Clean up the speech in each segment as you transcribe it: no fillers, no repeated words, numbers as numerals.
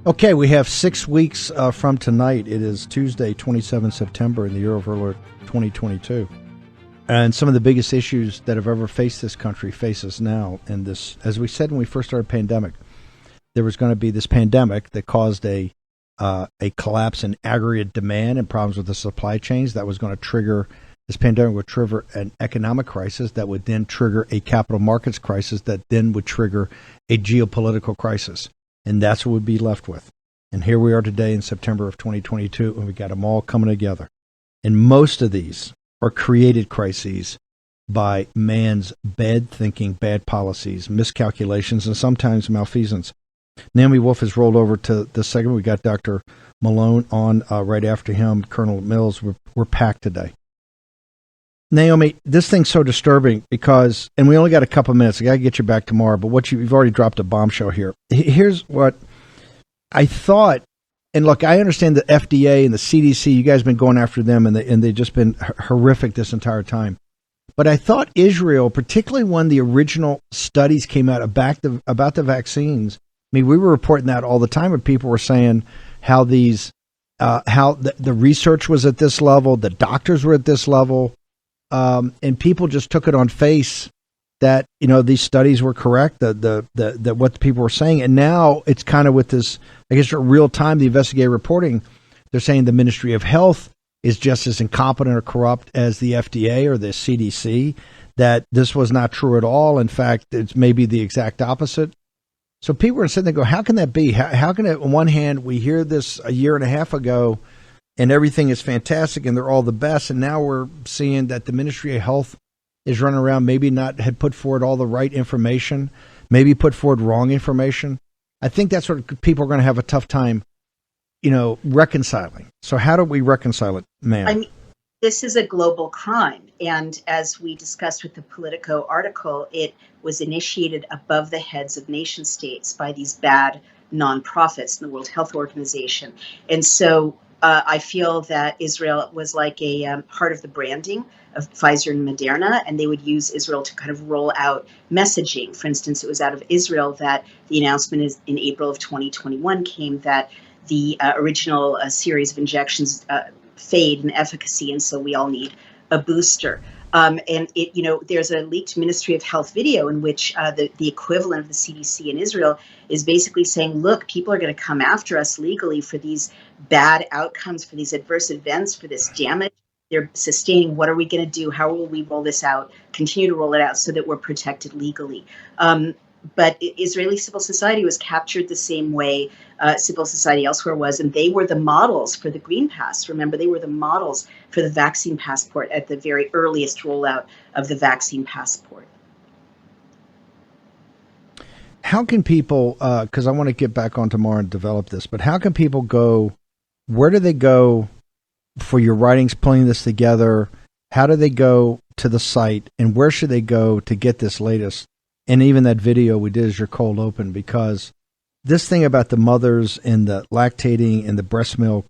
Okay, we have 6 weeks from tonight. It is Tuesday, 27 September in the year of our Lord 2022. And some of the biggest issues that have ever faced this country face us now. And this, as we said when we first started the pandemic, there was going to be this pandemic that caused a collapse in aggregate demand and problems with the supply chains that was going to trigger, this pandemic would trigger an economic crisis that would then trigger a capital markets crisis that then would trigger a geopolitical crisis. And that's what we'd be left with. And here we are today in September of 2022, and we got them all coming together. And most of these are created crises by man's bad thinking, bad policies, miscalculations, and sometimes malfeasance. Naomi Wolf has rolled over to this segment. We got Dr. Malone on right after him, Colonel Mills. We're packed today. Naomi, this thing's so disturbing because, and we only got a couple minutes. I got to get you back tomorrow, but you've already dropped a bombshell here. Here's what I thought, and look, I understand the FDA and the CDC. You guys have been going after them, and they've just been horrific this entire time. But I thought Israel, particularly when the original studies came out about the vaccines. I mean, we were reporting that all the time, and people were saying how the research was at this level, the doctors were at this level. And people just took it on face that, you know, these studies were correct, that what the people were saying. And now it's kind of with this, I guess, real time, the investigative reporting, they're saying the Ministry of Health is just as incompetent or corrupt as the FDA or the CDC, that this was not true at all. In fact, it's maybe the exact opposite. So people are sitting there go, how can that be? How can it, on one hand, we hear this a year and a half ago, and everything is fantastic and they're all the best. And now we're seeing that the Ministry of Health is running around, maybe not had put forward all the right information, maybe put forward wrong information. I think that's what people are going to have a tough time, reconciling. So how do we reconcile it, ma'am? I mean, this is a global crime. And as we discussed with the Politico article, it was initiated above the heads of nation states by these bad nonprofits in the World Health Organization. And so I feel that Israel was like a part of the branding of Pfizer and Moderna, and they would use Israel to kind of roll out messaging. For instance, it was out of Israel that the announcement is in April of 2021 came that the original series of injections fade in efficacy, and so we all need a booster. And there's a leaked Ministry of Health video in which the equivalent of the CDC in Israel is basically saying, look, people are going to come after us legally for these bad outcomes, for these adverse events, for this damage they're sustaining. What are we going to do? How will we roll this out, continue to roll it out so that we're protected legally? But Israeli civil society was captured the same way civil society elsewhere was, and they were the models for the Green Pass. Remember, they were the models for the vaccine passport at the very earliest rollout of the vaccine passport. How can people, because I want to get back on tomorrow and develop this, but how can people go, where do they go for your writings, pulling this together? How do they go to the site, and where should they go to get this latest? And even that video we did as your cold open, because this thing about the mothers and the lactating and the breast milk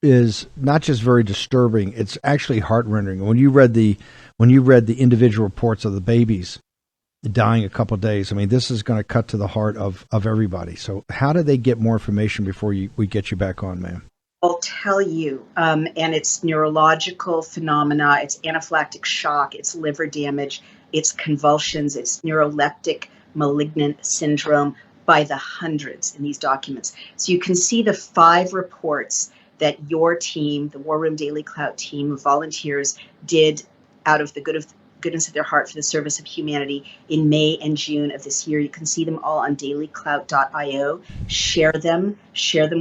is not just very disturbing, it's actually heart-rending. When you read the individual reports of the babies dying a couple of days, I mean, this is going to cut to the heart of everybody. So how do they get more information before we get you back on, ma'am? I'll tell you, and it's neurological phenomena, it's anaphylactic shock, it's liver damage, it's convulsions, it's neuroleptic malignant syndrome by the hundreds in these documents. So you can see the 5 reports that your team, the War Room Daily Clout team of volunteers, did out of the goodness of their heart for the service of humanity in May and June of this year. You can see them all on dailyclout.io. Share them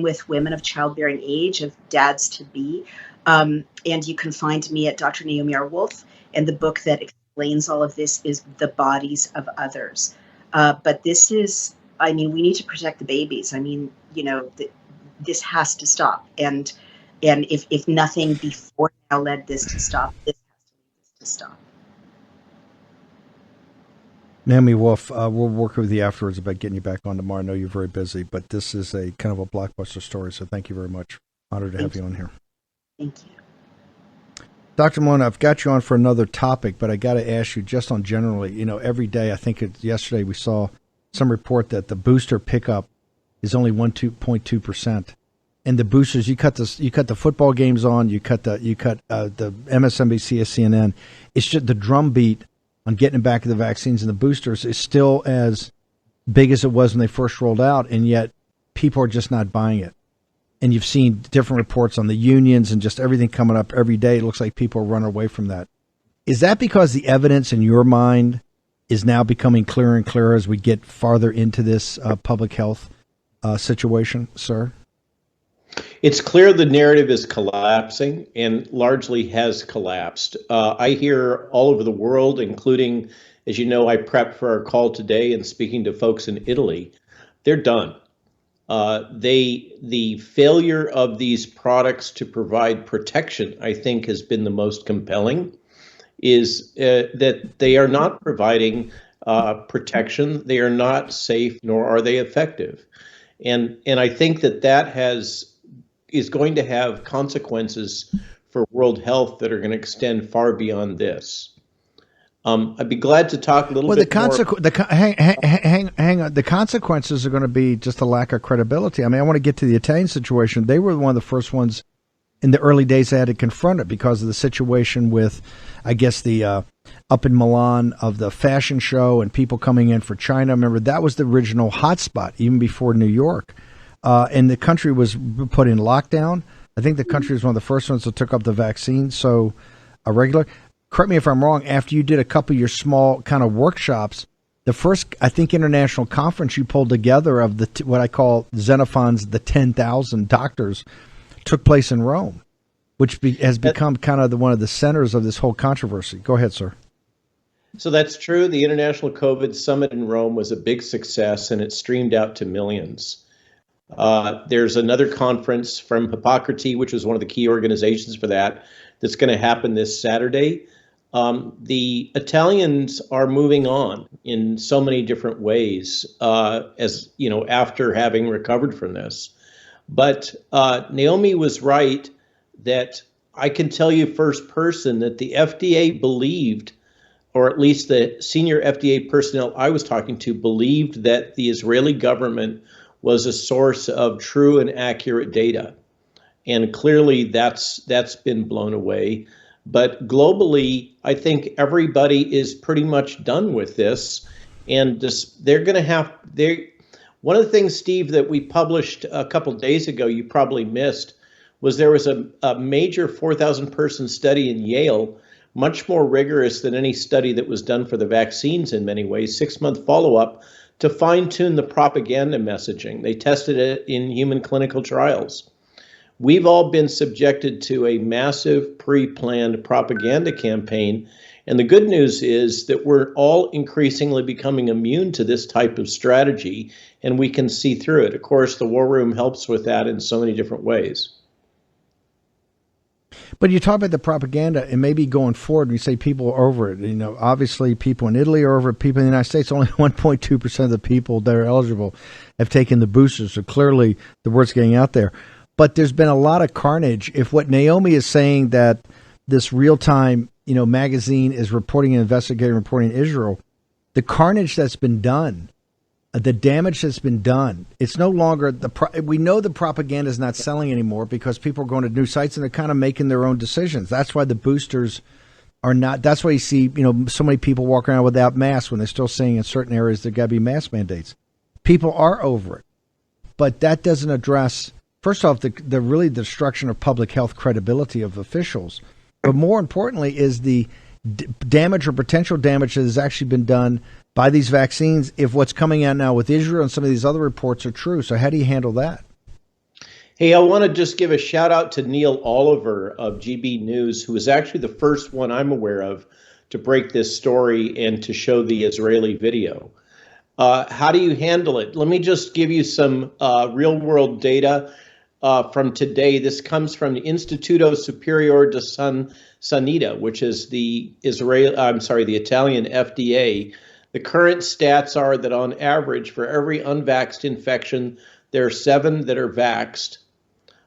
with women of childbearing age, of dads to be. And you can find me at Dr. Naomi R. Wolf, and the book that explains all of this is The Bodies of Others. But this is, we need to protect the babies. This has to stop. And if nothing before now led this to stop, this has to stop. Naomi Wolf, we'll work with you afterwards about getting you back on tomorrow. I know you're very busy, but this is a kind of a blockbuster story, so thank you very much. Honored to have you on here. Thank you. Dr. Malone, I've got you on for another topic, but I got to ask you just on generally, every day, I think yesterday we saw some report that the booster pickup is only 1.2%. And the boosters, you cut the football games on, you cut the MSNBC, CNN. It's just the drumbeat on getting back to the vaccines and the boosters is still as big as it was when they first rolled out, and yet people are just not buying it. And you've seen different reports on the unions and just everything coming up every day. It looks like people are running away from that. Is that because the evidence in your mind is now becoming clearer and clearer as we get farther into this public health situation, sir? It's clear the narrative is collapsing and largely has collapsed. I hear all over the world, including, as you know, I prepped for our call today and speaking to folks in Italy, they're done. The failure of these products to provide protection, I think, has been the most compelling, is that they are not providing protection. They are not safe, nor are they effective. And I think that is going to have consequences for world health that are going to extend far beyond this. I'd be glad to talk a little bit more. Hang on. The consequences are going to be just a lack of credibility. I mean, I want to get to the Italian situation. They were one of the first ones in the early days that had to confront it because of the situation with, I guess, the up in Milan of the fashion show and people coming in for China. Remember, that was the original hotspot, even before New York. And the country was put in lockdown. I think the country was one of the first ones that took up the vaccine. So a regular, correct me if I'm wrong, after you did a couple of your small kind of workshops, the first, I think, international conference you pulled together of the what I call Xenophon's, the 10,000 doctors, took place in Rome, which has become kind of one of the centers of this whole controversy. Go ahead, sir. So that's true. The International COVID Summit in Rome was a big success, and it streamed out to millions. There's another conference from Hippocrates, which was one of the key organizations for that's going to happen this Saturday. The Italians are moving on in so many different ways, as you know, after having recovered from this. But Naomi was right that I can tell you first person that the FDA believed, or at least the senior FDA personnel I was talking to believed, that the Israeli government was a source of true and accurate data. And clearly that's been blown away. But globally, I think everybody is pretty much done with this. And they're going to have, one of the things, Steve, that we published a couple of days ago, you probably missed, was there was a major 4,000 person study in Yale, much more rigorous than any study that was done for the vaccines in many ways, 6-month follow-up, to fine-tune the propaganda messaging. They tested it in human clinical trials. We've all been subjected to a massive pre-planned propaganda campaign. And the good news is that we're all increasingly becoming immune to this type of strategy, and we can see through it. Of course, the War Room helps with that in so many different ways. But you talk about the propaganda, and maybe going forward, we say people are over it. You know, obviously people in Italy are over it. People in the United States, only 1.2% of the people that are eligible have taken the boosters. So clearly the word's getting out there. But there's been a lot of carnage. If what Naomi is saying, that this real-time, magazine is reporting and investigating, reporting in Israel, the carnage that's been done, the damage that's been done, it's no longer we know the propaganda is not selling anymore because people are going to new sites and they're kind of making their own decisions. That's why the boosters are not. That's why you see, so many people walking around without masks when they're still saying in certain areas there got to be mask mandates. People are over it, but that doesn't address, first off, the really destruction of public health credibility of officials, but more importantly is the damage or potential damage that has actually been done by these vaccines, if what's coming out now with Israel and some of these other reports are true. So how do you handle that? Hey, I want to just give a shout out to Neil Oliver of GB News, who was actually the first one I'm aware of to break this story and to show the Israeli video. How do you handle it? Let me just give you some real world data from today. This comes from the Istituto Superiore di Sanità, which is the Italian FDA. The current stats are that on average, for every unvaxxed infection, there are 7 that are vaxxed.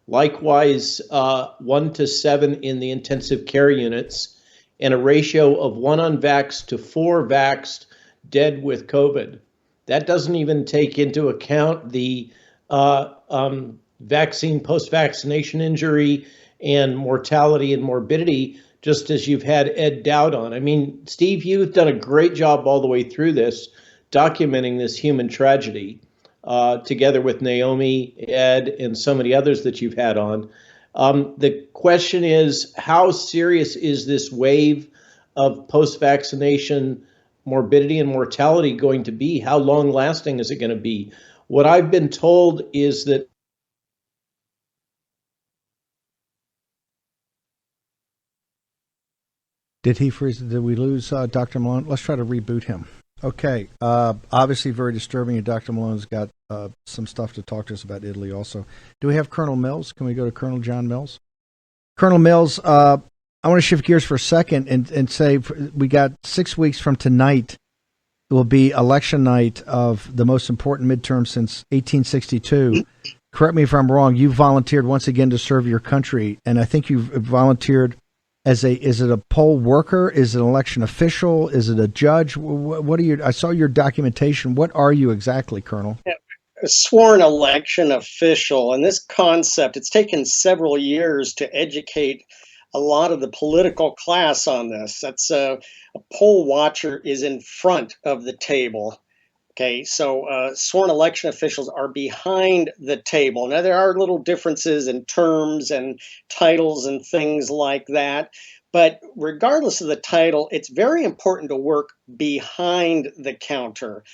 Likewise, 1 to 7 in the intensive care units, and a ratio of 1 unvaxxed to 4 vaxxed dead with COVID. That doesn't even take into account the vaccine, post-vaccination injury, and mortality and morbidity, just as you've had Ed Dowd on. I mean, Steve, you've done a great job all the way through this, documenting this human tragedy, together with Naomi, Ed, and so many others that you've had on. The question is, how serious is this wave of post-vaccination morbidity and mortality going to be? How long lasting is it going to be? What I've been told is that Did he freeze? Did we lose Dr. Malone? Let's try to reboot him. Okay. Obviously very disturbing, and Dr. Malone's got some stuff to talk to us about Italy also. Do we have Colonel Mills? Can we go to Colonel John Mills? Colonel Mills, I want to shift gears for a second and say we got 6 weeks from tonight. It will be election night of the most important midterm since 1862. Correct me if I'm wrong. You volunteered once again to serve your country, and I think you've volunteered is it a poll worker? Is it an election official? Is it a judge? What are you? I saw your documentation. What are you exactly, Colonel? A sworn election official. And this concept, it's taken several years to educate a lot of the political class on this. That's a poll watcher is in front of the table. Okay, so sworn election officials are behind the table. Now, there are little differences in terms and titles and things like that. But regardless of the title, it's very important to work behind the counter.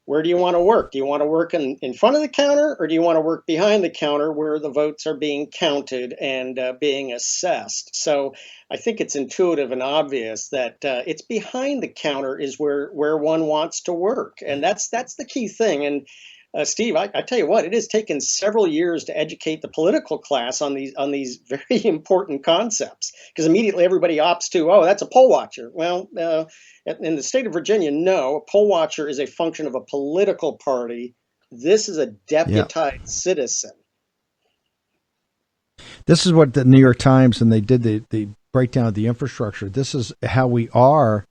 Where do you want to work? Do you want to work in front of the counter, or do you want to work behind the counter where the votes are being counted and being assessed? So I think it's intuitive and obvious that it's behind the counter is where one wants to work. And that's the key thing. And Steve, I tell you what, it has taken several years to educate the political class on these very important concepts, because immediately everybody opts to, oh, that's a poll watcher. Well, in the state of Virginia, no, a poll watcher is a function of a political party. This is a deputized citizen. This is what the New York Times, and they did the breakdown of the infrastructure. This is how we are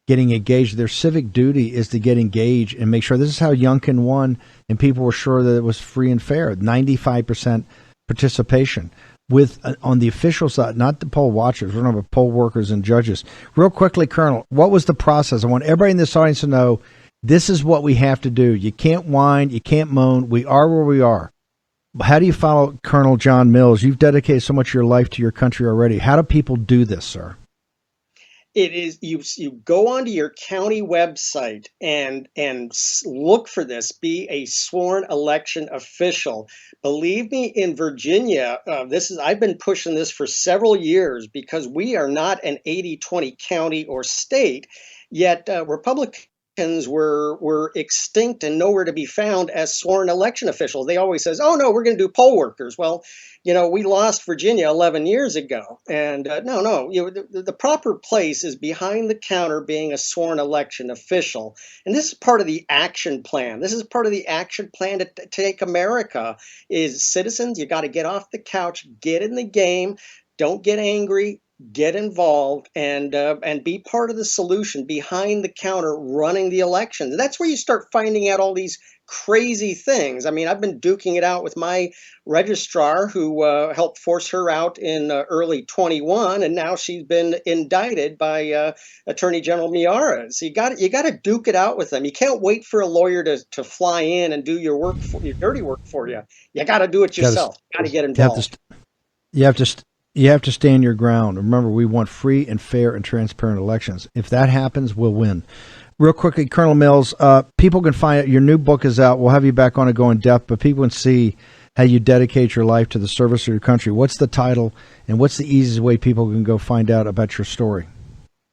getting engaged. Their civic duty is to get engaged and make sure. This is how Youngkin won, and people were sure that it was free and fair. 95% participation with on the official side, not the poll watchers. We're talking about poll workers and judges. Real quickly, Colonel, what was the process? I want everybody in this audience to know this is what we have to do. You can't whine. You can't moan. We are where we are. How do you follow Colonel John Mills? You've dedicated so much of your life to your country already. How do people do this, sir? It is you go onto your county website and look for this. Be a sworn election official. Believe me, in Virginia, I've been pushing this for several years because we are not an 80-20 county or state, yet Republicans were extinct and nowhere to be found as sworn election officials. They always says, "Oh no, we're going to do poll workers." Well, we lost Virginia 11 years ago, and no, the proper place is behind the counter, being a sworn election official. And this is part of the action plan. This is part of the action plan to take America. Is citizens, you got to get off the couch, get in the game, don't get angry. Get involved and be part of the solution behind the counter running the elections. And that's where you start finding out all these crazy things. I mean, I've been duking it out with my registrar who helped force her out in early 21, and now she's been indicted by Attorney General Miara. So you got to duke it out with them. You can't wait for a lawyer to fly in and do your work, your dirty work for you. You got to do it yourself. You got to get involved. You have to stand your ground. Remember, we want free and fair and transparent elections. If that happens, we'll win. Real quickly, Colonel Mills, people can find out. Your new book is out. We'll have you back on to go in depth, but people can see how you dedicate your life to the service of your country. What's the title, and what's the easiest way people can go find out about your story?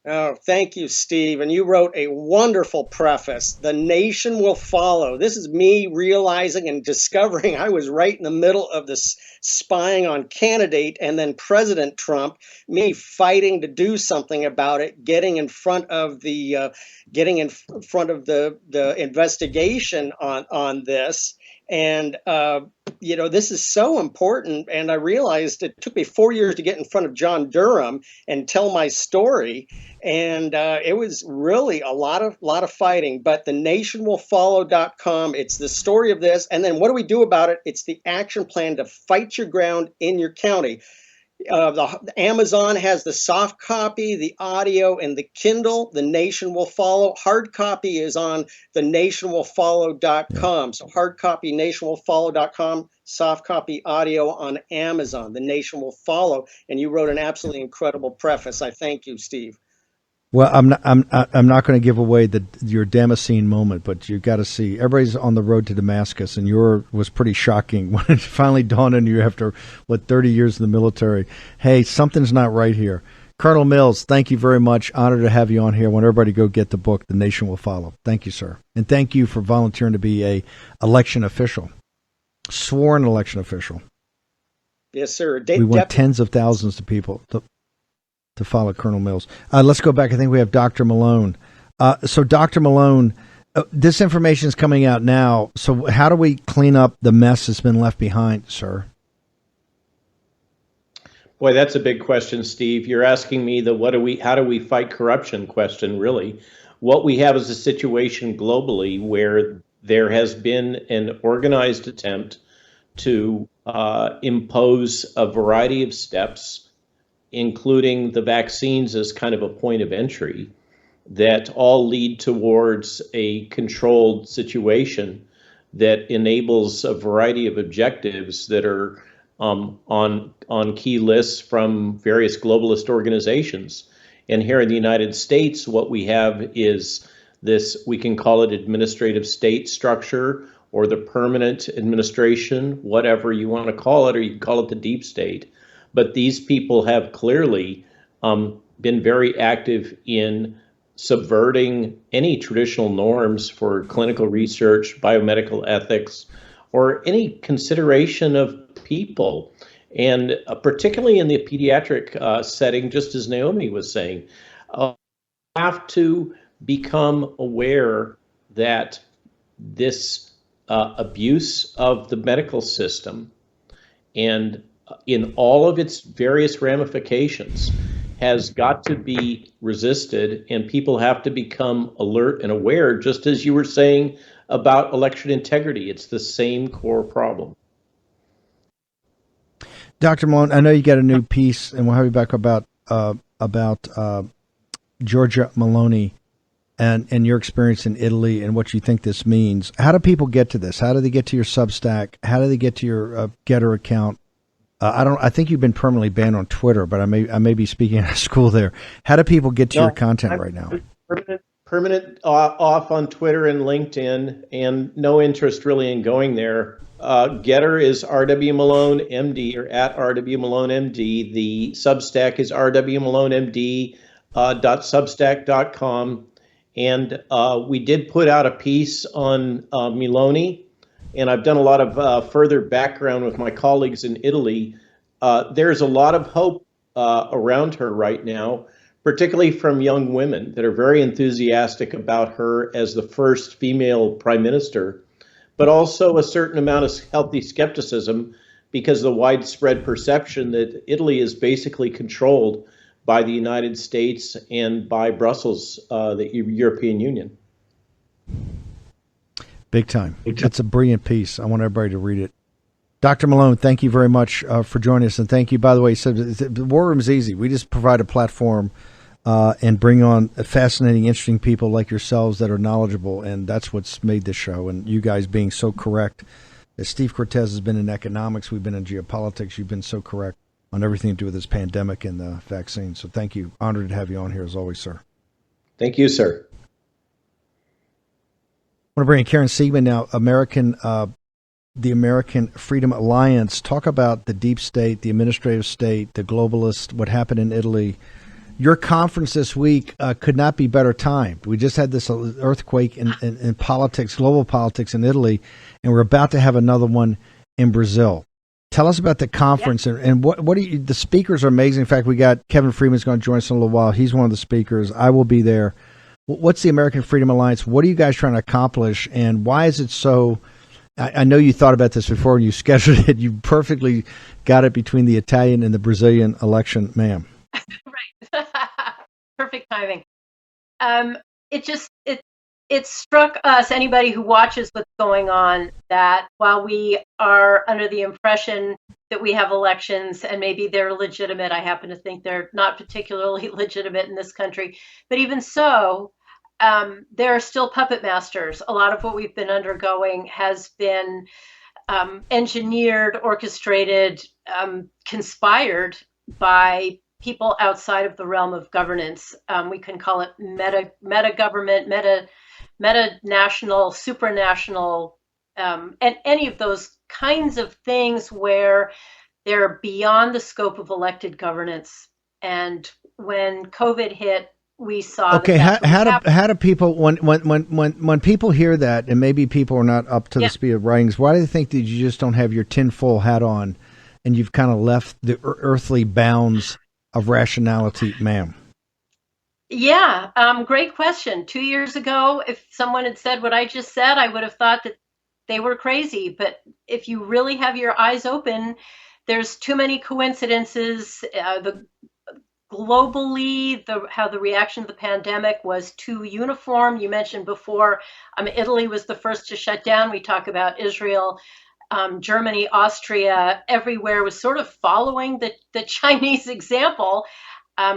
Oh, thank you, Steve. And you wrote a wonderful preface. The nation will follow. This is me realizing and discovering I was right in the middle of this spying on candidate and then President Trump, me fighting to do something about it, getting in front of the investigation on this. And, this is so important. And I realized it took me 4 years to get in front of John Durham and tell my story. And it was really a lot of fighting. But the nationwillfollow.com, it's the story of this. And then what do we do about it? It's the action plan to fight your ground in your county. The Amazon has the soft copy, the audio, and the Kindle. The Nation Will Follow. Hard copy is on the nationwillfollow.com. Yeah. So hard copy, nationwillfollow.com. Soft copy audio on Amazon. The Nation Will Follow. And you wrote an absolutely incredible preface. I thank you, Steve. Well, I'm not going to give away your Damascene moment, but you've got to see. Everybody's on the road to Damascus, and yours was pretty shocking when it finally dawned on you after 30 years in the military. Hey, something's not right here. Colonel Mills, thank you very much. Honored to have you on here. I want everybody to go get the book, The Nation Will Follow. Thank you, sir, and thank you for volunteering to be a election official, sworn election official. Yes, sir. We want tens of thousands of people to follow Colonel Mills. Let's go back. I think we have Dr. Malone. So Dr. Malone, this information is coming out now. So how do we clean up the mess that's been left behind, sir? Boy, that's a big question, Steve. You're asking me how do we fight corruption question, really. What we have is a situation globally where there has been an organized attempt to impose a variety of steps, including the vaccines as kind of a point of entry, that all lead towards a controlled situation that enables a variety of objectives that are on key lists from various globalist organizations. And here in the United States, what we have is this, we can call it administrative state structure or the permanent administration, whatever you want to call it, or you can call it the deep state. But these people have clearly been very active in subverting any traditional norms for clinical research, biomedical ethics, or any consideration of people. And particularly in the pediatric setting, just as Naomi was saying, have to become aware that this abuse of the medical system and in all of its various ramifications has got to be resisted, and people have to become alert and aware, just as you were saying about election integrity. It's the same core problem. Dr. Malone, I know you got a new piece, and we'll have you back about Giorgia Meloni and your experience in Italy and what you think this means. How do people get to this? How do they get to your Substack? How do they get to your Getter account? I think you've been permanently banned on Twitter, but I may be speaking out of school there. How do people get to your content right now? Permanent off on Twitter and LinkedIn, and no interest really in going there. Getter is RW Malone MD, or at RW Malone MD. The Substack is rwmalonemd.substack.com. And we did put out a piece on Meloni, and I've done a lot of further background with my colleagues in Italy. There's a lot of hope around her right now, particularly from young women that are very enthusiastic about her as the first female prime minister, but also a certain amount of healthy skepticism because of the widespread perception that Italy is basically controlled by the United States and by Brussels, the European Union. Big time. That's a brilliant piece. I want everybody to read it. Dr. Malone, thank you very much for joining us. And thank you, by the way, so the War Room is easy. We just provide a platform and bring on fascinating, interesting people like yourselves that are knowledgeable. And that's what's made this show. And you guys being so correct. As Steve Cortez has been in economics, we've been in geopolitics. You've been so correct on everything to do with this pandemic and the vaccine. So thank you. Honored to have you on here as always, sir. Thank you, sir. I want to bring in Karen Siegemund now, the American Freedom Alliance. Talk about the deep state, the administrative state, the globalist, what happened in Italy. Your conference this week could not be better timed. We just had this earthquake in politics, global politics in Italy, and we're about to have another one in Brazil. Tell us about the conference and what do you, the speakers are amazing. In fact, we got Kevin Freeman's going to join us in a little while. He's one of the speakers. I will be there. What's the American Freedom Alliance? What are you guys trying to accomplish, and why is it so I know you thought about this before and you scheduled it. You perfectly got it between the Italian and the Brazilian election, ma'am. Right. Perfect timing. It just it struck us, anybody who watches what's going on, that while we are under the impression that we have elections and maybe they're legitimate, I happen to think they're not particularly legitimate in this country, but even so, there are still puppet masters. A lot of what we've been undergoing has been engineered, orchestrated, conspired by people outside of the realm of governance. We can call it meta government, meta national, supranational, and any of those kinds of things where they're beyond the scope of elected governance. And when COVID hit, we saw. Okay, how do people when people hear that, and maybe people are not up to the speed of writings, why do they think that you just don't have your tinfoil hat on, and you've kind of left the earthly bounds of rationality, ma'am? Yeah, great question. 2 years ago, if someone had said what I just said, I would have thought that they were crazy. But if you really have your eyes open, there's too many coincidences. Globally, how the reaction to the pandemic was too uniform. You mentioned before, Italy was the first to shut down. We talk about Israel, Germany, Austria, everywhere was sort of following the Chinese example.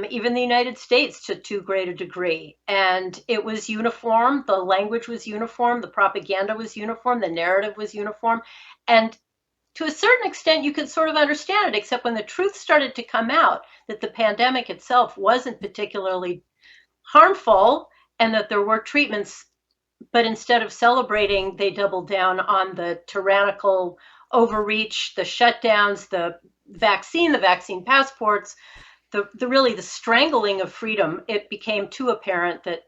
Even the United States to too great a degree. And it was uniform. The language was uniform. The propaganda was uniform. The narrative was uniform. And to a certain extent, you could sort of understand it, except when the truth started to come out that the pandemic itself wasn't particularly harmful and that there were treatments. But instead of celebrating, they doubled down on the tyrannical overreach, the shutdowns, the vaccine passports, the really the strangling of freedom. It became too apparent that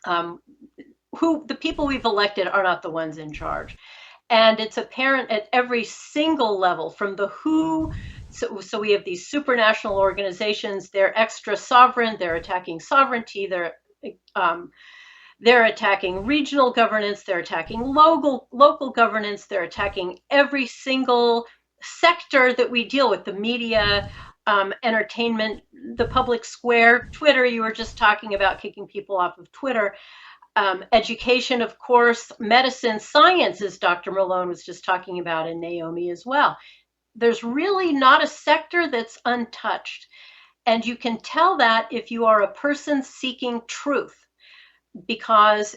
the people we've elected are not the ones in charge. And it's apparent at every single level, from the WHO. So we have these supranational organizations. They're extra sovereign. They're attacking sovereignty. They're attacking regional governance. They're attacking local governance. They're attacking every single sector that we deal with: the media, entertainment, the public square, Twitter. You were just talking about kicking people off of Twitter. Education, of course, medicine, science, as Dr. Malone was just talking about, and Naomi as well. There's really not a sector that's untouched. And you can tell that if you are a person seeking truth, because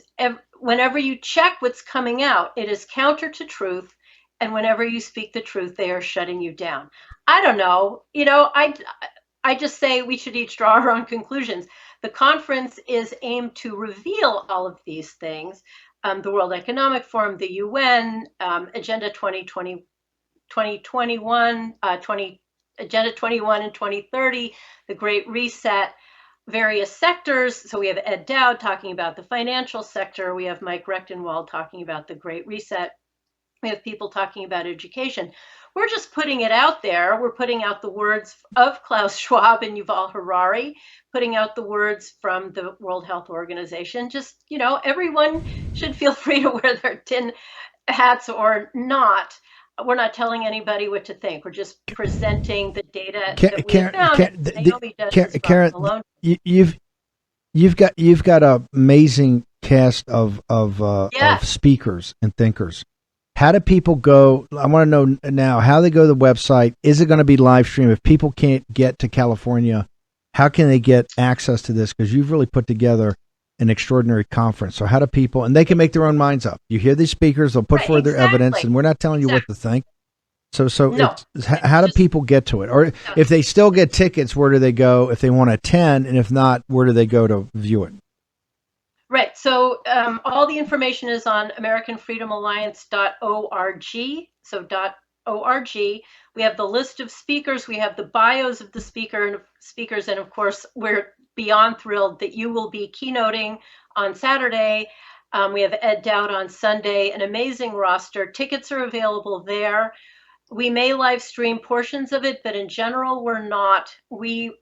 whenever you check what's coming out, it is counter to truth. And whenever you speak the truth, they are shutting you down. I don't know. I just say we should each draw our own conclusions. The conference is aimed to reveal all of these things. The World Economic Forum, the UN, Agenda 2021, Agenda 21 and 2030, the Great Reset, various sectors. So we have Ed Dowd talking about the financial sector. We have Mike Rechtenwald talking about the Great Reset. We have people talking about education. We're just putting it out there. We're putting out the words of Klaus Schwab and Yuval Harari, putting out the words from the World Health Organization. Just, everyone should feel free to wear their tin hats or not. We're not telling anybody what to think. We're just presenting the data that we found. Karen, you've got an amazing cast of speakers and thinkers. How do people go? I want to know now how they go to the website. Is it going to be live stream? If people can't get to California, how can they get access to this? Because you've really put together an extraordinary conference. So how do people, and they can make their own minds up. You hear these speakers, they'll put forward their evidence, and we're not telling you what to think. So how do people get to it? Or if they still get tickets, where do they go if they want to attend? And if not, where do they go to view it? Right. So all the information is on AmericanFreedomAlliance.org. So .org. We have the list of speakers. We have the bios of the speakers. And of course, we're beyond thrilled that you will be keynoting on Saturday. We have Ed Dowd on Sunday, an amazing roster. Tickets are available there. We may live stream portions of it, but in general, we're not. We,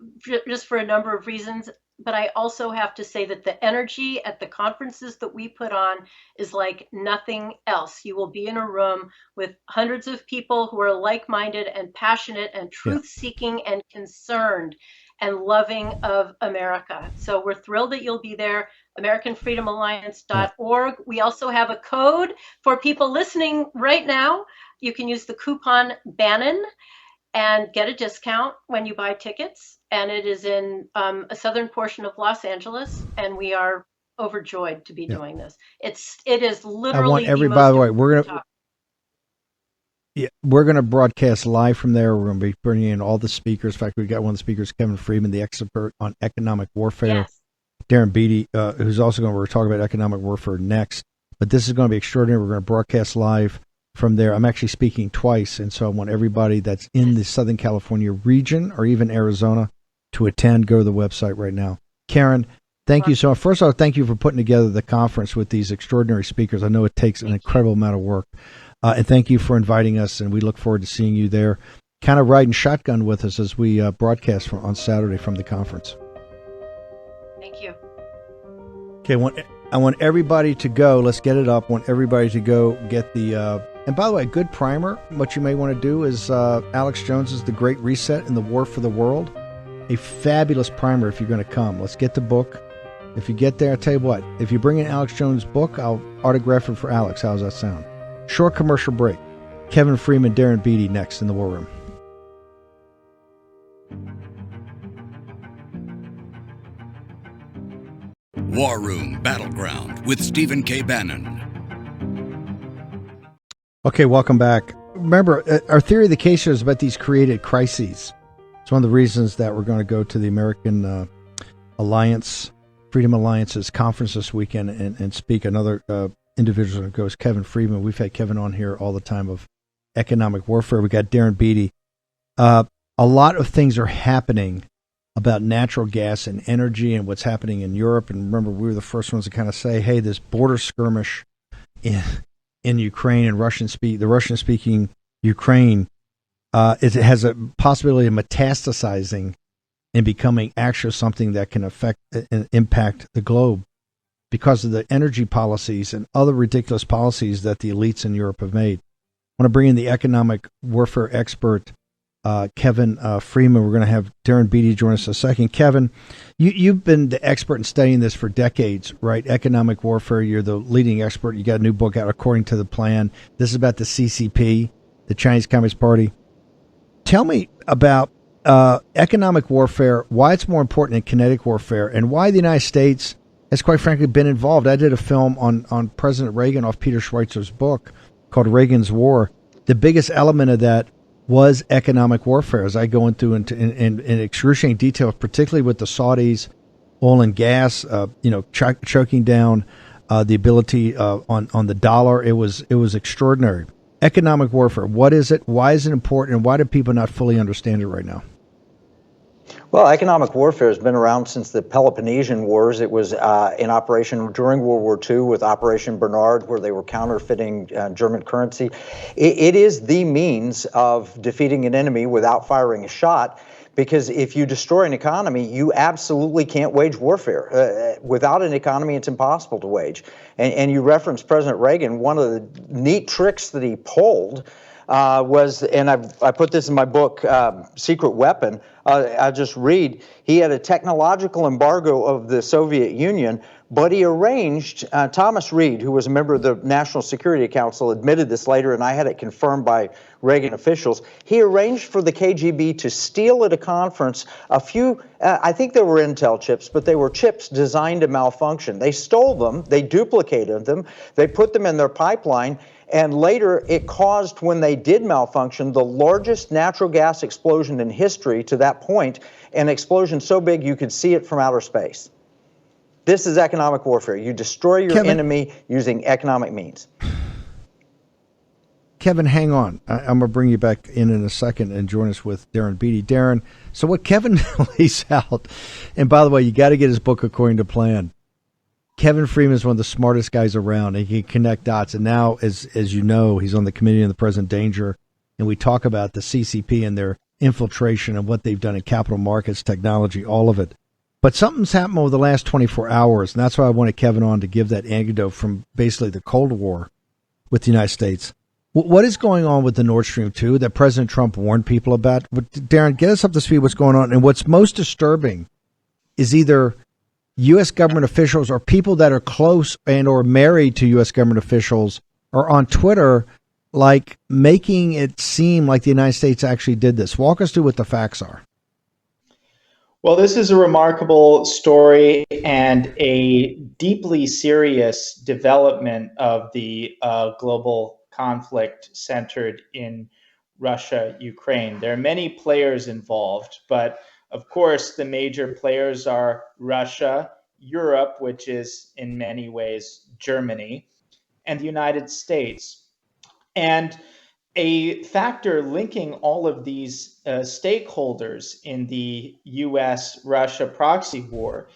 just for a number of reasons, but I also have to say that the energy at the conferences that we put on is like nothing else. You will be in a room with hundreds of people who are like-minded and passionate and truth-seeking and concerned and loving of America. So we're thrilled that you'll be there. AmericanFreedomAlliance.org. We also have a code for people listening right now. You can use the coupon Bannon and get a discount when you buy tickets. And it is in a southern portion of Los Angeles, and we are overjoyed to be doing this. It is literally. I want everybody. By the way, we're gonna broadcast live from there. We're gonna be bringing in all the speakers. In fact, we've got one of the speakers, Kevin Freeman, the expert on economic warfare. Yes. Darren Beattie, who's also going to. We're talking about economic warfare next, but this is going to be extraordinary. We're going to broadcast live from there. I'm actually speaking twice, and so I want everybody that's in the Southern California region or even Arizona to attend. Go to the website right now. Karen, thank you so much. First of all, thank you for putting together the conference with these extraordinary speakers. I know it takes an incredible amount of work. And thank you for inviting us, and we look forward to seeing you there, kind of riding shotgun with us as we broadcast on Saturday from the conference. Thank you. Okay, I want everybody to go. Let's get it up. I want everybody to go get the... and by the way, a good primer, what you may want to do is Alex Jones's The Great Reset and the War for the World. A fabulous primer if you're going to come. Let's get the book. If you get there, I'll tell you what. If you bring in Alex Jones' book, I'll autograph it for Alex. How's that sound? Short commercial break. Kevin Freeman, Darren Beattie next in the War Room. War Room Battleground with Stephen K. Bannon. Okay, welcome back. Remember, our theory of the case is about these created crises. It's one of the reasons that we're going to go to the American Alliance, Freedom Alliance's conference this weekend and speak. Another individual that goes, Kevin Freeman. We've had Kevin on here all the time of economic warfare. We got Darren Beattie. A lot of things are happening about natural gas and energy and what's happening in Europe. And remember, we were the first ones to kind of say, hey, this border skirmish in Ukraine and the Russian-speaking Ukraine, it has a possibility of metastasizing and becoming actually something that can affect and impact the globe because of the energy policies and other ridiculous policies that the elites in Europe have made. I want to bring in the economic warfare expert, Kevin Freeman. We're going to have Darren Beattie join us in a second. Kevin, you've been the expert in studying this for decades, right? Economic warfare. You're the leading expert. You got a new book out, According to the Plan. This is about the CCP, the Chinese Communist Party. Tell me about economic warfare, why it's more important than kinetic warfare, and why the United States has, quite frankly, been involved. I did a film on President Reagan off Peter Schweizer's book called Reagan's War. The biggest element of that was economic warfare, as I go into in excruciating detail, particularly with the Saudis, oil and gas, choking down the ability on the dollar. It was extraordinary. Economic warfare, what is it? Why is it important? And why do people not fully understand it right now? Well, economic warfare has been around since the Peloponnesian Wars. It was in operation during World War II with Operation Bernard, where they were counterfeiting German currency. It is the means of defeating an enemy without firing a shot, because if you destroy an economy, you absolutely can't wage warfare. Without an economy, it's impossible to wage. And you referenced President Reagan. One of the neat tricks that he pulled was, and I put this in my book, Secret Weapon. I'll just read. He had a technological embargo of the Soviet Union, but he arranged, Thomas Reed, who was a member of the National Security Council, admitted this later, and I had it confirmed by Reagan officials. He arranged for the KGB to steal at a conference a few, I think they were Intel chips, but they were chips designed to malfunction. They stole them, they duplicated them, they put them in their pipeline, and later it caused, when they did malfunction, the largest natural gas explosion in history to that point, an explosion so big you could see it from outer space. This is economic warfare. You destroy your enemy using economic means. Kevin, hang on. I'm going to bring you back in a second and join us with Darren Beattie. Darren, so what Kevin lays out, and by the way, you got to get his book According to Plan. Kevin Freeman is one of the smartest guys around, and he can connect dots. And now, as you know, he's on the Committee on the Present Danger, and we talk about the CCP and their infiltration and what they've done in capital markets, technology, all of it. But something's happened over the last 24 hours, and that's why I wanted Kevin on to give that anecdote from basically the Cold War with the United States. What is going on with the Nord Stream 2 that President Trump warned people about? Darren, get us up to speed what's going on. And what's most disturbing is either U.S. government officials or people that are close and or married to U.S. government officials are on Twitter, like making it seem like the United States actually did this. Walk us through what the facts are. Well, this is a remarkable story and a deeply serious development of the global conflict centered in Russia, Ukraine. There are many players involved, but of course, the major players are Russia, Europe, which is in many ways Germany, and the United States. And a factor linking all of these stakeholders in the US-Russia proxy war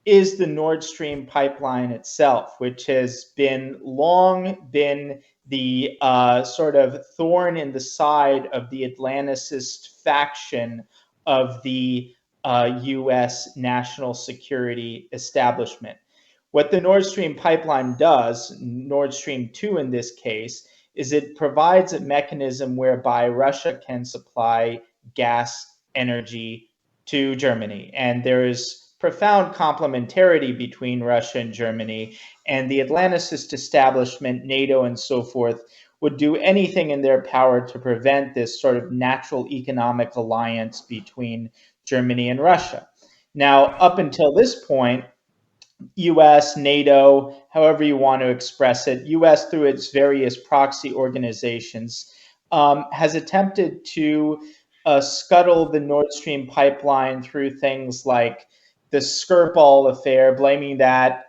is the Nord Stream pipeline itself, which has long been the sort of thorn in the side of the Atlanticist faction of the US national security establishment. What the Nord Stream pipeline does, Nord Stream 2 in this case, is it provides a mechanism whereby Russia can supply gas energy to Germany. And there is profound complementarity between Russia and Germany, and the Atlanticist establishment, NATO and so forth, would do anything in their power to prevent this sort of natural economic alliance between Germany and Russia. Now, up until this point, US, NATO, however you want to express it, US through its various proxy organizations, has attempted to scuttle the Nord Stream pipeline through things like the Skripal affair,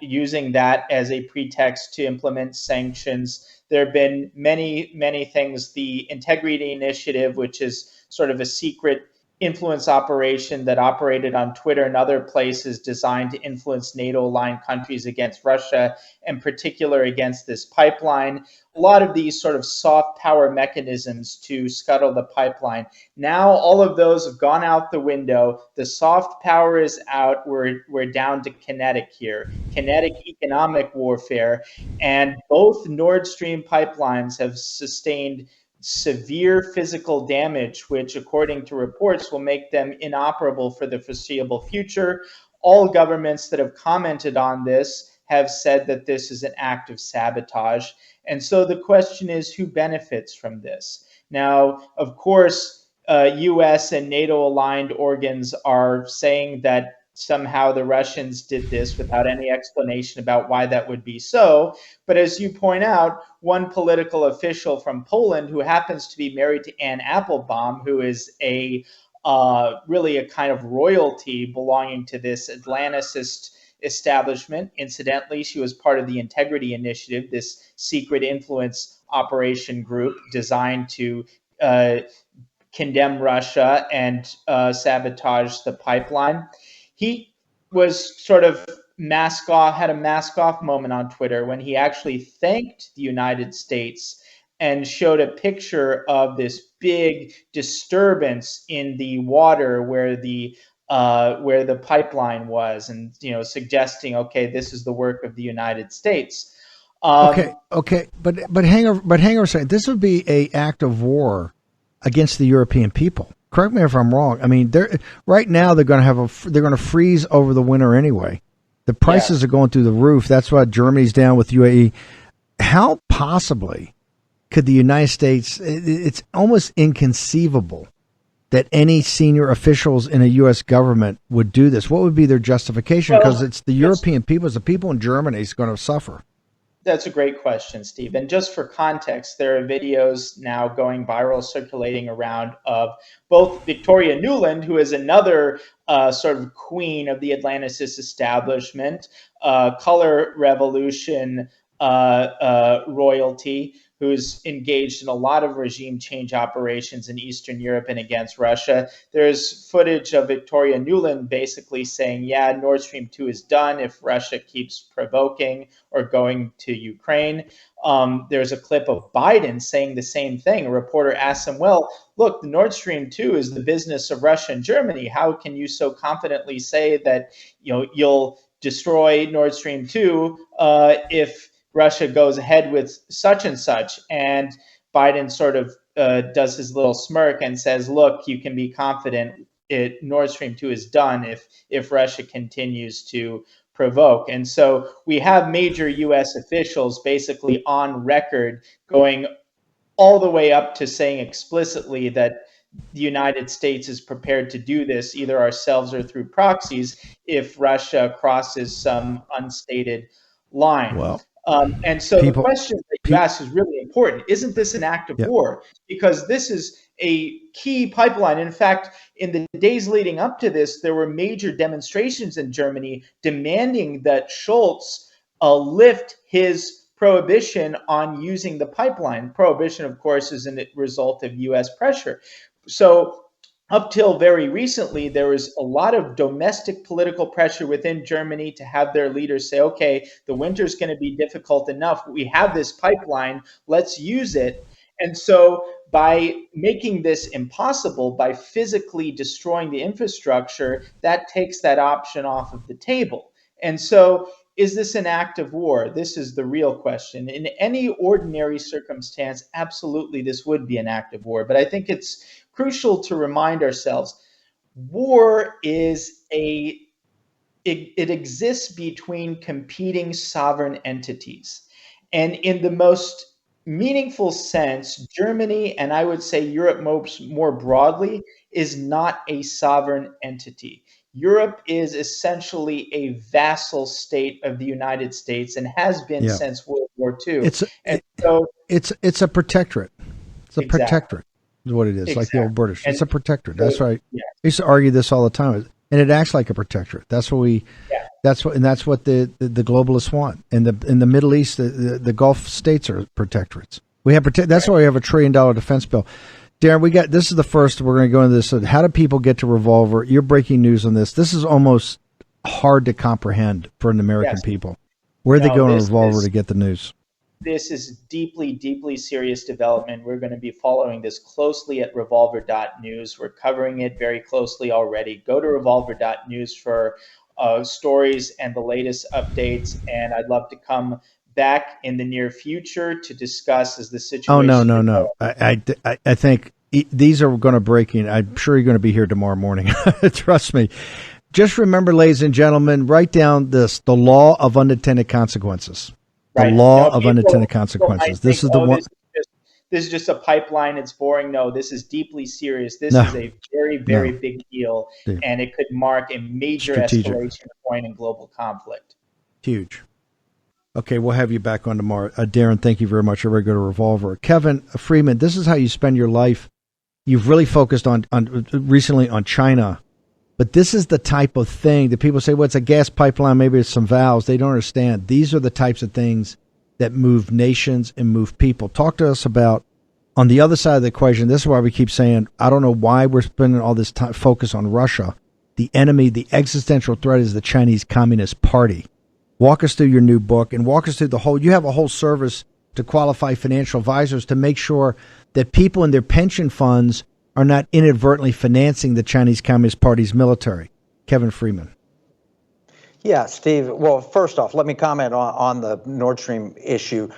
using that as a pretext to implement sanctions. There have been many things. The Integrity Initiative, which is sort of a secret influence operation that operated on Twitter and other places designed to influence NATO-aligned countries against Russia, in particular against this pipeline. A lot of these sort of soft power mechanisms to scuttle the pipeline. Now all of those have gone out the window. The soft power is out. We're down to kinetic here, kinetic economic warfare. And both Nord Stream pipelines have sustained severe physical damage, which according to reports will make them inoperable for the foreseeable future. All governments that have commented on this have said that this is an act of sabotage. And so the question is, who benefits from this? Now, of course, US and NATO aligned organs are saying that somehow the Russians did this without any explanation about why that would be so. But as you point out, one political official from Poland who happens to be married to Anne Applebaum, who is really a kind of royalty belonging to this Atlanticist establishment. Incidentally, she was part of the Integrity Initiative, this secret influence operation group designed to condemn Russia and sabotage the pipeline. He was sort of had a mask off moment on Twitter when he actually thanked the United States and showed a picture of this big disturbance in the water where the pipeline was, and suggesting, okay, this is the work of the United States. Okay, but hang on a second. This would be an act of war against the European people. Correct me if I'm wrong. I mean, right now they're going to freeze over the winter anyway. The prices are going through the roof. That's why Germany's down with UAE. How possibly could the United States? It's almost inconceivable that any senior officials in a U.S. government would do this. What would be their justification? Because it's the European people, it's the people in Germany is going to suffer. That's a great question, Steve. And just for context, there are videos now going viral, circulating around of both Victoria Nuland, who is another sort of queen of the Atlanticist establishment, color revolution royalty, who's engaged in a lot of regime change operations in Eastern Europe and against Russia. There's footage of Victoria Nuland basically saying, yeah, Nord Stream 2 is done if Russia keeps provoking or going to Ukraine. There's a clip of Biden saying the same thing. A reporter asked him, well, look, the Nord Stream 2 is the business of Russia and Germany. How can you so confidently say that you'll destroy Nord Stream 2 if Russia goes ahead with such and such? And Biden sort of does his little smirk and says, look, you can be confident Nord Stream 2 is done if Russia continues to provoke. And so we have major U.S. officials basically on record going all the way up to saying explicitly that the United States is prepared to do this, either ourselves or through proxies, if Russia crosses some unstated line. Well, and so the question that you ask is really important. Isn't this an act of war? Because this is a key pipeline. In fact, in the days leading up to this, there were major demonstrations in Germany demanding that Scholz lift his prohibition on using the pipeline. Prohibition, of course, is a result of U.S. pressure. So up till very recently, there was a lot of domestic political pressure within Germany to have their leaders say, okay, the winter's going to be difficult enough. We have this pipeline. Let's use it. And so by making this impossible, by physically destroying the infrastructure, that takes that option off of the table. And so is this an act of war? This is the real question. In any ordinary circumstance, absolutely, this would be an act of war. But I think it's crucial to remind ourselves, war is it exists between competing sovereign entities. And in the most meaningful sense, Germany, and I would say Europe more broadly, is not a sovereign entity. Europe is essentially a vassal state of the United States and has been since World War II. It's a protectorate. It's a protectorate is what it is, like the old British. It's a protectorate. That's right. I used to argue this all the time, and it acts like a protectorate. That's what that's what the globalists want. In the Middle East, the Gulf states are protectorates. We have that's why we have $1 trillion defense bill. Darren, this is the first. We're going to go into this. How do people get to Revolver? You're breaking news on this. This is almost hard to comprehend for an American people. Where they go to Revolver to get the news? This is deeply, deeply serious development. We're going to be following this closely at revolver.news. We're covering it very closely already. Go to revolver.news for stories and the latest updates. And I'd love to come back in the near future to discuss as the situation. Oh, no. I think these are going to break in. I'm sure you're going to be here tomorrow morning. Trust me. Just remember, ladies and gentlemen, write down the law of unintended consequences. The law of unintended consequences. This is the one. This is just a pipeline. It's boring. No, this is deeply serious. This is a very, very big deal, and it could mark a major escalation point in global conflict. Huge. Okay, we'll have you back on tomorrow. Darren, thank you very much. Everybody go to Revolver. Kevin Freeman, this is how you spend your life. You've really focused on recently on China, but this is the type of thing that people say, well, it's a gas pipeline, maybe it's some valves. They don't understand. These are the types of things that move nations and move people. Talk to us about, on the other side of the equation, this is why we keep saying, I don't know why we're spending all this time focus on Russia. The enemy, the existential threat is the Chinese Communist Party. Walk us through your new book and walk us through you have a whole service to qualify financial advisors to make sure that people in their pension funds are not inadvertently financing the Chinese Communist Party's military. Kevin Freeman. Yeah, Steve. Well, first off, let me comment on the Nord Stream issue.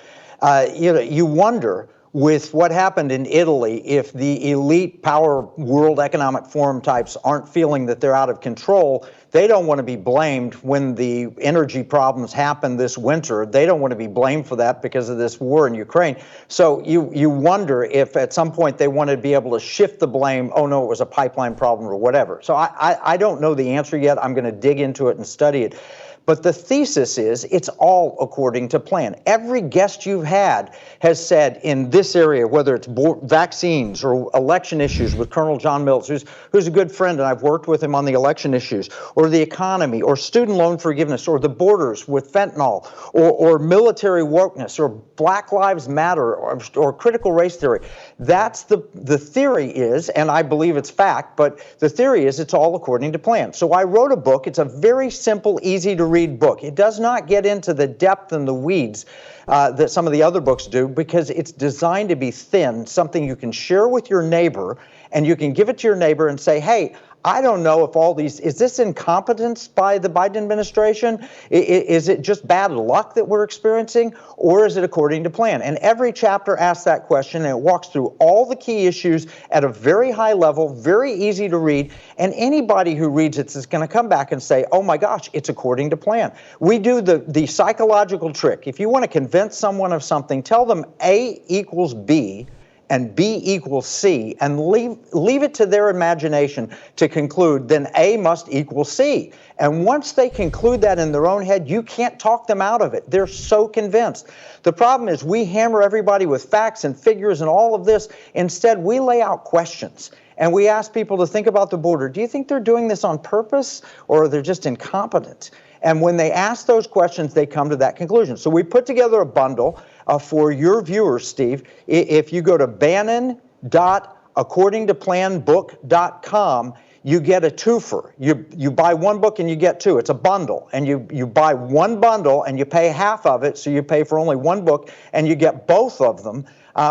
You wonder, with what happened in Italy, if the elite power World Economic Forum types aren't feeling that they're out of control, they don't want to be blamed when the energy problems happen this winter. They don't want to be blamed for that because of this war in Ukraine. So you wonder if at some point they want to be able to shift the blame, oh no, it was a pipeline problem or whatever. So I don't know the answer yet. I'm going to dig into it and study it. But the thesis is it's all according to plan. Every guest you've had has said in this area, whether it's vaccines or election issues with Colonel John Mills, who's a good friend, and I've worked with him on the election issues, or the economy, or student loan forgiveness, or the borders with fentanyl, or military wokeness, or Black Lives Matter, or critical race theory. That's the theory is, and I believe it's fact, but the theory is it's all according to plan. So I wrote a book. It's a very simple, easy to read book. It does not get into the depth and the weeds that some of the other books do, because it's designed to be thin, something you can share with your neighbor, and you can give it to your neighbor and say, hey, I don't know if all these, is this incompetence by the Biden administration? Is it just bad luck that we're experiencing? Or is it according to plan? And every chapter asks that question, and it walks through all the key issues at a very high level, very easy to read. And anybody who reads it is going to come back and say, oh my gosh, it's according to plan. We do the psychological trick. If you want to convince someone of something, tell them A equals B and B equals C, and leave it to their imagination to conclude, then A must equal C. And once they conclude that in their own head, you can't talk them out of it. They're so convinced. The problem is we hammer everybody with facts and figures and all of this. Instead, we lay out questions. And we ask people to think about the border. Do you think they're doing this on purpose, or are they just incompetent? And when they ask those questions, they come to that conclusion. So we put together a bundle for your viewers, Steve. If you go to bannon.accordingtoplanbook.com, you get a twofer. You buy one book and you get two. It's a bundle. And you buy one bundle and you pay half of it, so you pay for only one book, and you get both of them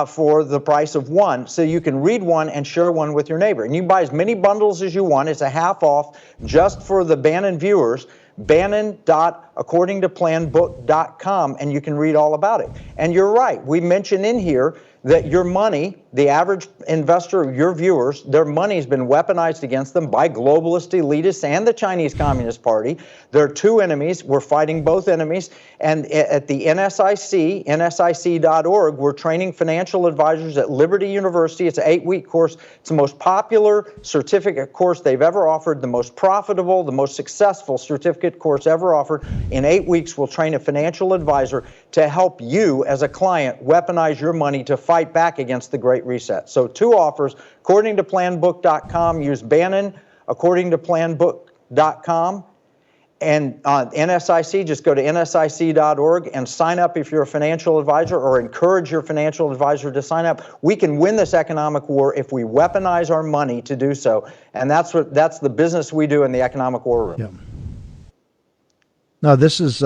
for the price of one, so you can read one and share one with your neighbor. And you can buy as many bundles as you want. It's a half off just for the Bannon viewers. Bannon.accordingtoplanbook.com, and you can read all about it. And you're right, we mention in here that your money, the average investor, your viewers, their money has been weaponized against them by globalist elitists and the Chinese Communist Party. There are two enemies. We're fighting both enemies. And at the NSIC, nsic.org, we're training financial advisors at Liberty University. It's an 8-week course. It's the most popular certificate course they've ever offered, the most profitable, the most successful certificate course ever offered. In 8 weeks, we'll train a financial advisor to help you as a client weaponize your money to fight back against the Great Reset. So two offers, accordingtoplanbook.com, use Bannon, accordingtoplanbook.com, and on NSIC, just go to nsic.org and sign up if you're a financial advisor, or encourage your financial advisor to sign up. We can win this economic war if we weaponize our money to do so, and that's the business we do in the economic war room. Yeah. No, this is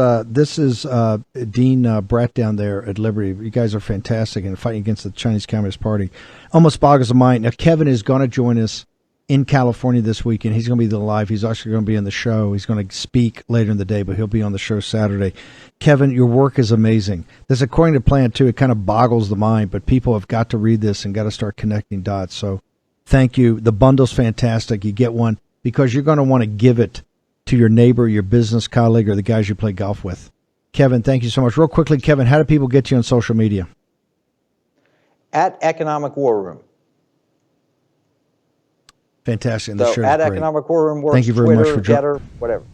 Dean Brett down there at Liberty. You guys are fantastic in fighting against the Chinese Communist Party. Almost boggles the mind. Now, Kevin is going to join us in California this weekend. He's going to be live. He's actually going to be on the show. He's going to speak later in the day, but he'll be on the show Saturday. Kevin, your work is amazing. This, according to plan, too, it kind of boggles the mind, but people have got to read this and got to start connecting dots. So thank you. The bundle's fantastic. You get one because you're going to want to give it to your neighbor, your business colleague, or the guys you play golf with. Kevin, thank you so much. Real quickly, Kevin, how do people get you on social media? At Economic War Room. Fantastic. And so at Economic War Room works. Thank you very Twitter, much for Getter, whatever.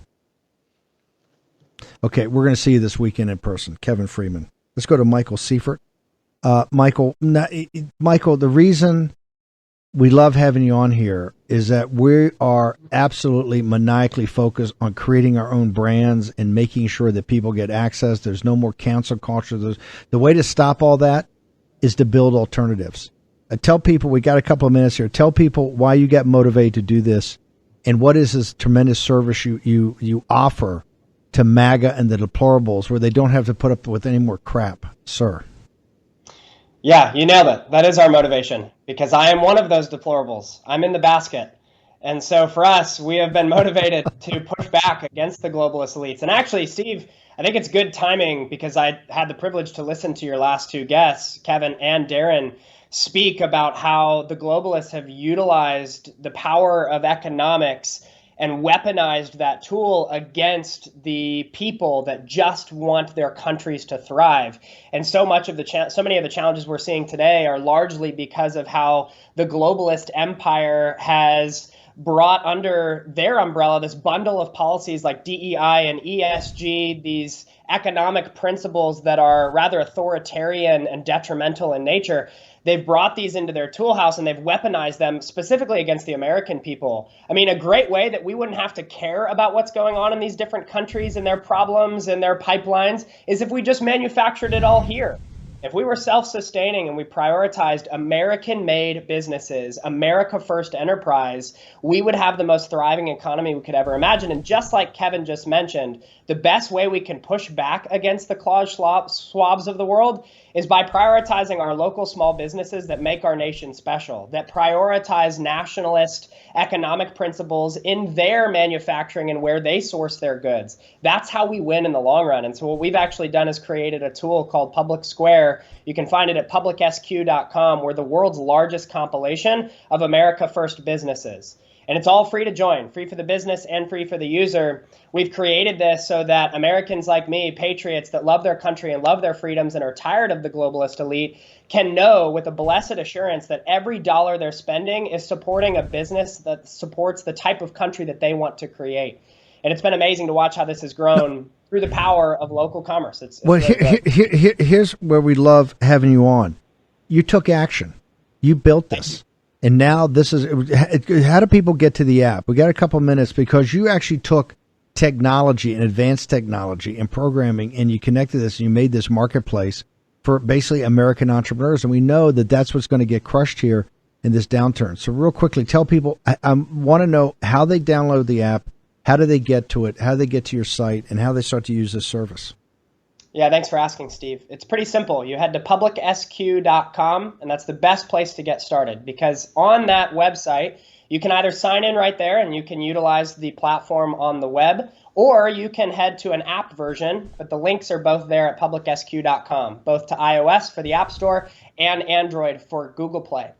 Okay, we're going to see you this weekend in person. Kevin Freeman. Let's go to Michael Seifert. Michael, the reason we love having you on here is that we are absolutely maniacally focused on creating our own brands and making sure that people get access. There's no more cancel culture. The way to stop all that is to build alternatives. Tell people, we got a couple of minutes here, tell people why you got motivated to do this and what is this tremendous service you offer to MAGA and the deplorables where they don't have to put up with any more crap, sir. Yeah, you nailed it. That is our motivation, because I am one of those deplorables. I'm in the basket. And so for us, we have been motivated to push back against the globalist elites. And actually, Steve, I think it's good timing because I had the privilege to listen to your last two guests, Kevin and Darren, speak about how the globalists have utilized the power of economics and weaponized that tool against the people that just want their countries to thrive. And so many of the challenges we're seeing today are largely because of how the globalist empire has brought under their umbrella this bundle of policies like DEI and ESG, these economic principles that are rather authoritarian and detrimental in nature. They've brought these into their tool house and they've weaponized them specifically against the American people. I mean, a great way that we wouldn't have to care about what's going on in these different countries and their problems and their pipelines is if we just manufactured it all here. If we were self-sustaining and we prioritized American-made businesses, America-first enterprise, we would have the most thriving economy we could ever imagine. And just like Kevin just mentioned, the best way we can push back against the Klaus Schwabs of the world is by prioritizing our local small businesses that make our nation special, that prioritize nationalist economic principles in their manufacturing and where they source their goods. That's how we win in the long run. And so what we've actually done is created a tool called Public Square. You can find it at publicsq.com. We're the world's largest compilation of America First businesses. And it's all free to join, free for the business and free for the user. We've created this so that Americans like me, patriots that love their country and love their freedoms and are tired of the globalist elite, can know with a blessed assurance that every dollar they're spending is supporting a business that supports the type of country that they want to create. And it's been amazing to watch how this has grown through the power of local commerce. It's well, here's where we love having you on. You took action. You built this. And now this is, how do people get to the app? We got a couple minutes because you actually took technology and advanced technology and programming and you connected this and you made this marketplace for basically American entrepreneurs. And we know that that's what's going to get crushed here in this downturn. So real quickly, tell people, I want to know how they download the app, how do they get to it, how do they get to your site, and how they start to use this service. Yeah, thanks for asking, Steve. It's pretty simple. You head to publicsq.com, and that's the best place to get started because on that website, you can either sign in right there and you can utilize the platform on the web, or you can head to an app version, but the links are both there at publicsq.com, both to iOS for the App Store and Android for Google Play.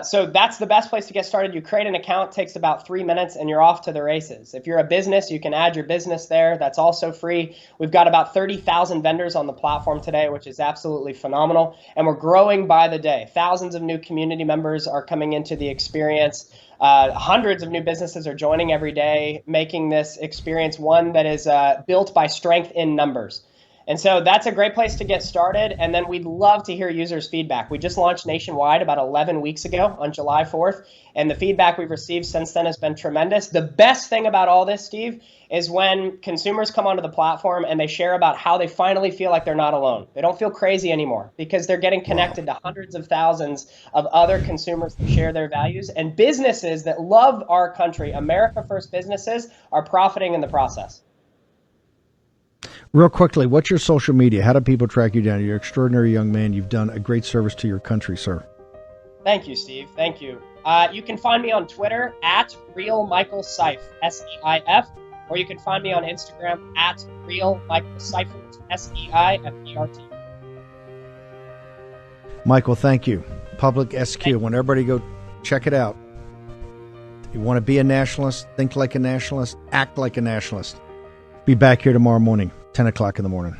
So that's the best place to get started. You create an account, takes about 3 minutes, and you're off to the races. If you're a business, you can add your business there. That's also free. We've got about 30,000 vendors on the platform today, which is absolutely phenomenal. And we're growing by the day. Thousands of new community members are coming into the experience. Hundreds of new businesses are joining every day, making this experience one that is built by strength in numbers. And so that's a great place to get started. And then we'd love to hear users' feedback. We just launched nationwide about 11 weeks ago on July 4th. And the feedback we've received since then has been tremendous. The best thing about all this, Steve, is when consumers come onto the platform and they share about how they finally feel like they're not alone. They don't feel crazy anymore because they're getting connected to hundreds of thousands of other consumers that share their values. And businesses that love our country, America First businesses, are profiting in the process. Real quickly, what's your social media? How do people track you down? You're an extraordinary young man. You've done a great service to your country, sir. Thank you, Steve. Thank you. You can find me on Twitter at RealMichaelSeif, S-E-I-F, or you can find me on Instagram at RealMichaelSeifert, S-E-I-F-E-R-T. Michael, thank you. Public SQ. I want everybody to go check it out. You want to be a nationalist, think like a nationalist, act like a nationalist. Be back here tomorrow morning, 10 o'clock in the morning.